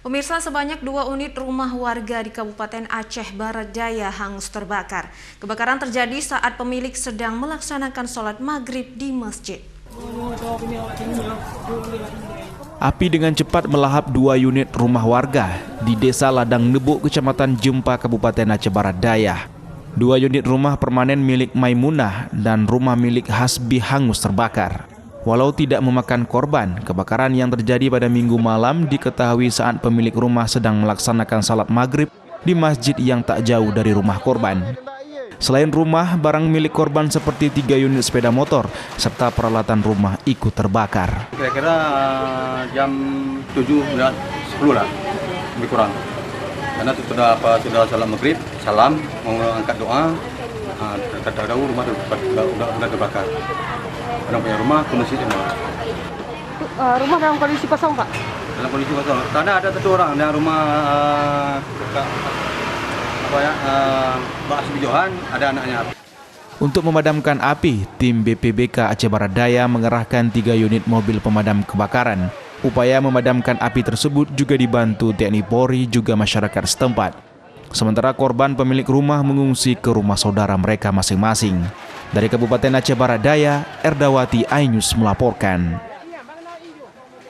Pemirsa, sebanyak 2 unit rumah warga di Kabupaten Aceh Barat Daya hangus terbakar. Kebakaran terjadi saat pemilik sedang melaksanakan sholat maghrib di masjid. Api dengan cepat melahap 2 unit rumah warga di Desa Ladang Nebuk, Kecamatan Jempa, Kabupaten Aceh Barat Daya. 2 unit rumah permanen milik Maimunah dan rumah milik Hasbi hangus terbakar. Walau tidak memakan korban, kebakaran yang terjadi pada Minggu malam diketahui saat pemilik rumah sedang melaksanakan salat maghrib di masjid yang tak jauh dari rumah korban. Selain rumah, barang milik korban seperti 3 unit sepeda motor serta peralatan rumah ikut terbakar. Kira-kira jam 7-10 lah, lebih kurang. Karena sudah salat maghrib, salam, mau angkat doa, tahu rumah sudah terbakar. Orang punya rumah kondisi semua. Rumah dalam kondisi kosong, Pak? Dalam kondisi kosong. Karena ada 1 orang yang rumah Mbak Hasbi Johan, ada anaknya. Untuk memadamkan api, tim BPBK Aceh Barat Daya mengerahkan 3 unit mobil pemadam kebakaran. Upaya memadamkan api tersebut juga dibantu TNI Polri juga masyarakat setempat. Sementara korban pemilik rumah mengungsi ke rumah saudara mereka masing-masing. Dari Kabupaten Aceh Barat Daya, Erdawati iNews melaporkan.